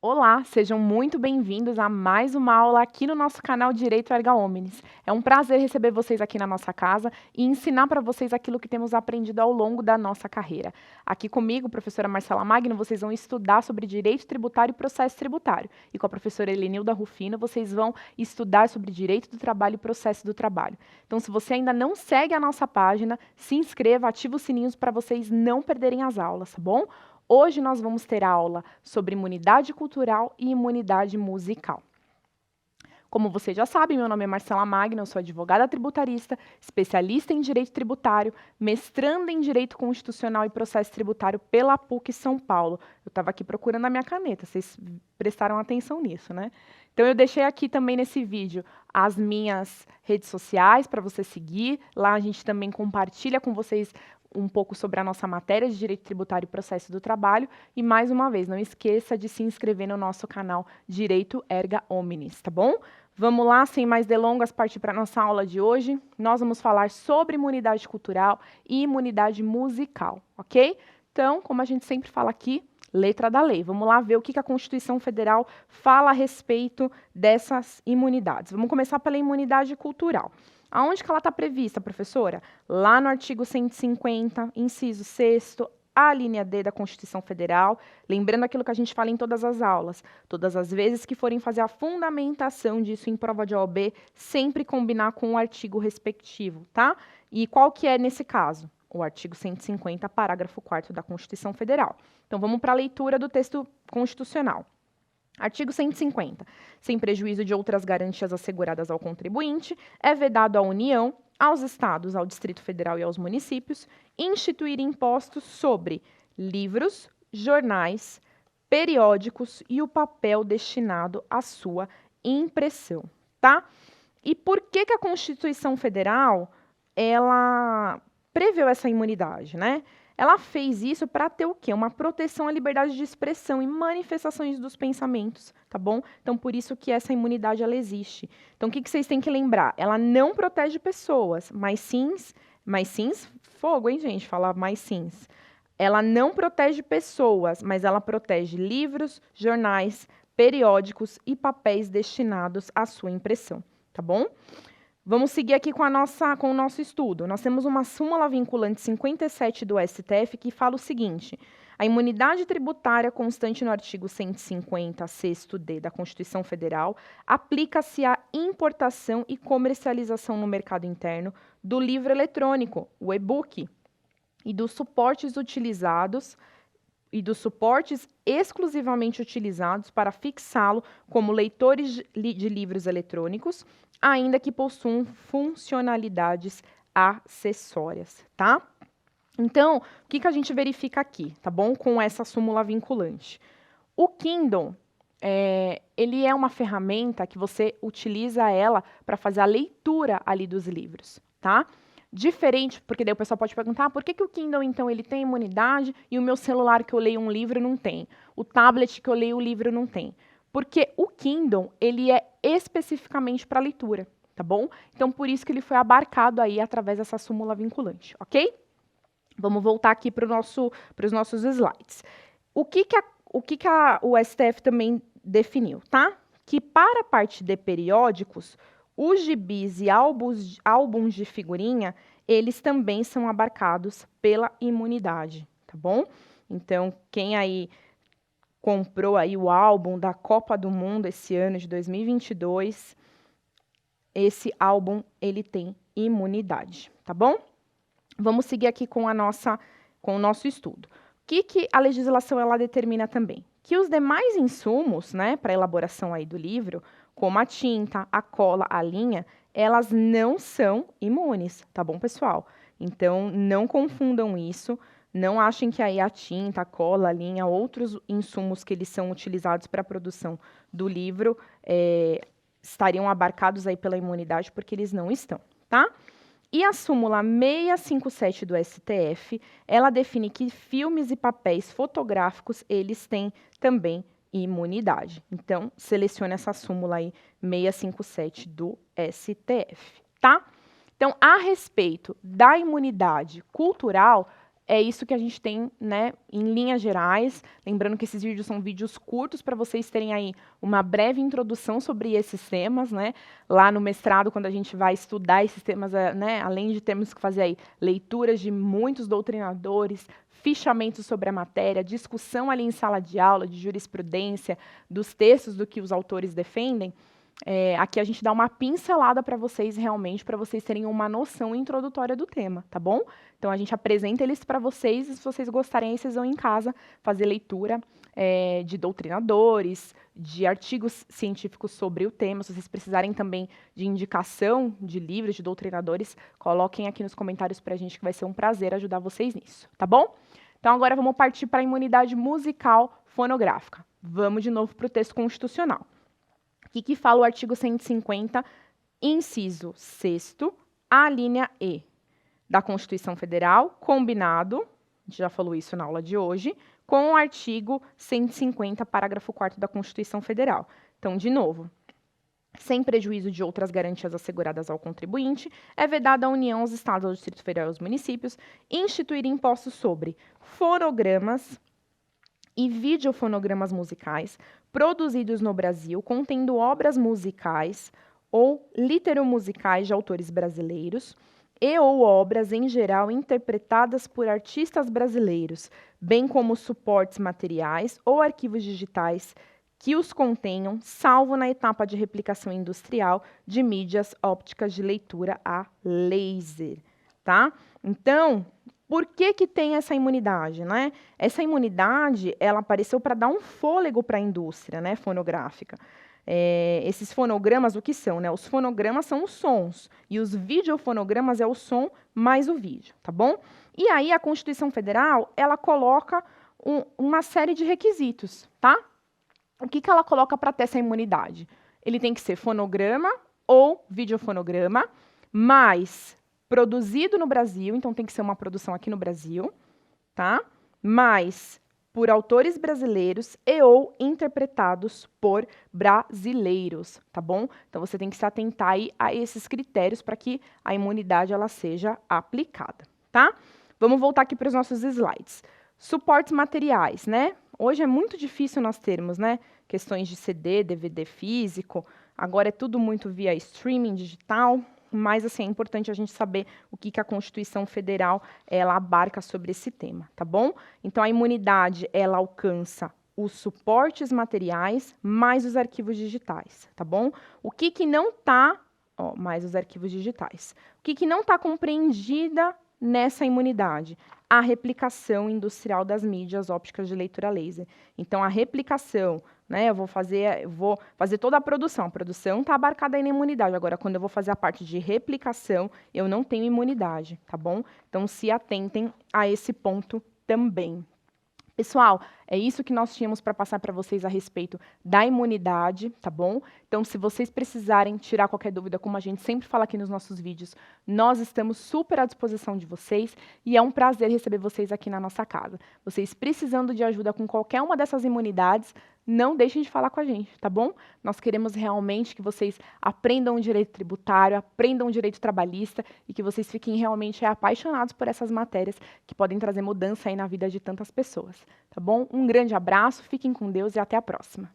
Olá, sejam muito bem-vindos a mais uma aula aqui no nosso canal Direito Erga Omnes. É um prazer receber vocês aqui na nossa casa e ensinar para vocês aquilo que temos aprendido ao longo da nossa carreira. Aqui comigo, professora Marcela Magno, vocês vão estudar sobre direito tributário e processo tributário. E com a professora Helenilda Rufino, vocês vão estudar sobre direito do trabalho e processo do trabalho. Então, se você ainda não segue a nossa página, se inscreva, ativa os sininhos para vocês não perderem as aulas, tá bom? Hoje nós vamos ter aula sobre imunidade cultural e imunidade musical. Como você já sabe, meu nome é Marcela Magno, eu sou advogada tributarista, especialista em direito tributário, mestranda em direito constitucional e processo tributário pela PUC São Paulo. Eu estava aqui procurando a minha caneta, vocês prestaram atenção nisso, né? Então eu deixei aqui também nesse vídeo as minhas redes sociais para você seguir. Lá a gente também compartilha com vocês um pouco sobre a nossa matéria de Direito Tributário e Processo do Trabalho. E, mais uma vez, não esqueça de se inscrever no nosso canal Direito Erga Omnes, tá bom? Vamos lá, sem mais delongas, partir para a nossa aula de hoje. Nós vamos falar sobre imunidade cultural e imunidade musical, ok? Então, como a gente sempre fala aqui, letra da lei. Vamos lá ver o que a Constituição Federal fala a respeito dessas imunidades. Vamos começar pela imunidade cultural. Aonde que ela está prevista, professora? Lá no artigo 150, inciso 6º, a linha D da Constituição Federal, lembrando aquilo que a gente fala em todas as aulas, todas as vezes que forem fazer a fundamentação disso em prova de OAB, sempre combinar com o artigo respectivo, tá? E qual que é nesse caso? O artigo 150, parágrafo 4º da Constituição Federal. Então, vamos para a leitura do texto constitucional. Artigo 150. Sem prejuízo de outras garantias asseguradas ao contribuinte, é vedado à União, aos Estados, ao Distrito Federal e aos municípios instituir impostos sobre livros, jornais, periódicos e o papel destinado à sua impressão, tá? E por que a Constituição Federal ela preveu essa imunidade, né? Ela fez isso para ter o quê? Uma proteção à liberdade de expressão e manifestações dos pensamentos, tá bom? Então, por isso que essa imunidade, ela existe. Então, o que vocês têm que lembrar? Ela não protege pessoas, mas sim, fogo, hein, gente? Falar mais sims. Ela não protege pessoas, mas ela protege livros, jornais, periódicos e papéis destinados à sua impressão, tá bom? Vamos seguir aqui com o nosso estudo. Nós temos uma súmula vinculante 57 do STF que fala o seguinte: a imunidade tributária constante no artigo 150, 6º-D da Constituição Federal, aplica-se à importação e comercialização no mercado interno do livro eletrônico, o e-book, e dos suportes exclusivamente utilizados para fixá-lo como leitores de livros eletrônicos, ainda que possuam funcionalidades acessórias, tá? Então, o que a gente verifica aqui, tá bom? Com essa súmula vinculante. O Kindle, ele é uma ferramenta que você utiliza ela para fazer a leitura ali dos livros, tá? Diferente, porque daí o pessoal pode perguntar, por que o Kindle, então, ele tem imunidade e o meu celular que eu leio um livro não tem? O tablet que eu leio o livro não tem? Porque o Kindle, ele é especificamente para leitura, tá bom? Então, por isso que ele foi abarcado aí através dessa súmula vinculante, ok? Vamos voltar aqui para os nossos slides. O que o STF também definiu, tá? Que para a parte de periódicos, os gibis e álbuns de figurinha, eles também são abarcados pela imunidade, tá bom? Então, quem aí comprou aí o álbum da Copa do Mundo esse ano de 2022, esse álbum, ele tem imunidade, tá bom? Vamos seguir aqui com o nosso estudo. O que a legislação ela determina também? Que os demais insumos, né, para a elaboração aí do livro, como a tinta, a cola, a linha, elas não são imunes, tá bom, pessoal? Então, não confundam isso, não achem que aí a tinta, a cola, a linha, outros insumos que eles são utilizados para a produção do livro estariam abarcados aí pela imunidade, porque eles não estão, tá? E a súmula 657 do STF, ela define que filmes e papéis fotográficos, eles têm também imunidade. Então, selecione essa súmula aí, 657 do STF, tá? Então, a respeito da imunidade cultural, é isso que a gente tem, né, em linhas gerais. Lembrando que esses vídeos são vídeos curtos para vocês terem aí uma breve introdução sobre esses temas, né? Lá no mestrado, quando a gente vai estudar esses temas, né, além de termos que fazer aí leituras de muitos doutrinadores, fichamento sobre a matéria, discussão ali em sala de aula, de jurisprudência, dos textos do que os autores defendem, aqui a gente dá uma pincelada para vocês realmente, para vocês terem uma noção introdutória do tema, tá bom? Então a gente apresenta eles para vocês e se vocês gostarem, aí vocês vão em casa fazer leitura de doutrinadores, de artigos científicos sobre o tema. Se vocês precisarem também de indicação de livros de doutrinadores, coloquem aqui nos comentários para a gente que vai ser um prazer ajudar vocês nisso, tá bom? Então agora vamos partir para a imunidade musical fonográfica. Vamos de novo para o texto constitucional. O que fala o artigo 150, inciso 6º, a linha E da Constituição Federal, combinado, a gente já falou isso na aula de hoje, com o artigo 150, parágrafo 4º da Constituição Federal. Então, de novo, sem prejuízo de outras garantias asseguradas ao contribuinte, é vedado à União, aos Estados, ao Distrito Federal e aos municípios instituir impostos sobre fonogramas e videofonogramas musicais produzidos no Brasil, contendo obras musicais ou literomusicais de autores brasileiros e ou obras, em geral, interpretadas por artistas brasileiros, bem como suportes materiais ou arquivos digitais que os contenham, salvo na etapa de replicação industrial de mídias ópticas de leitura a laser, tá? Então, por que tem essa imunidade, né? Essa imunidade, ela apareceu para dar um fôlego para a indústria, né, fonográfica. Esses fonogramas, o que são, né? Os fonogramas são os sons e os videofonogramas é o som mais o vídeo, tá bom? E aí a Constituição Federal, ela coloca uma série de requisitos, tá? O que ela coloca para ter essa imunidade? Ele tem que ser fonograma ou videofonograma, mas produzido no Brasil, então tem que ser uma produção aqui no Brasil, tá? Mas por autores brasileiros e ou interpretados por brasileiros, tá bom? Então você tem que se atentar aí a esses critérios para que a imunidade ela seja aplicada, tá? Vamos voltar aqui para os nossos slides. Suportes materiais, né? Hoje é muito difícil nós termos, né, questões de CD, DVD físico, agora é tudo muito via streaming digital, mas assim, é importante a gente saber o que a Constituição Federal ela abarca sobre esse tema, tá bom? Então, a imunidade, ela alcança os suportes materiais mais os arquivos digitais, tá bom? O que não está, mais os arquivos digitais. O que não está compreendida nessa imunidade? A replicação industrial das mídias ópticas de leitura laser. Então, a replicação, né, eu vou fazer toda a produção está abarcada aí na imunidade. Agora, quando eu vou fazer a parte de replicação, eu não tenho imunidade, tá bom? Então, se atentem a esse ponto também. Pessoal, é isso que nós tínhamos para passar para vocês a respeito da imunidade, tá bom? Então, se vocês precisarem tirar qualquer dúvida, como a gente sempre fala aqui nos nossos vídeos, nós estamos super à disposição de vocês e é um prazer receber vocês aqui na nossa casa. Vocês precisando de ajuda com qualquer uma dessas imunidades, não deixem de falar com a gente, tá bom? Nós queremos realmente que vocês aprendam o direito tributário, aprendam o direito trabalhista e que vocês fiquem realmente apaixonados por essas matérias que podem trazer mudança aí na vida de tantas pessoas, tá bom? Um grande abraço, fiquem com Deus e até a próxima.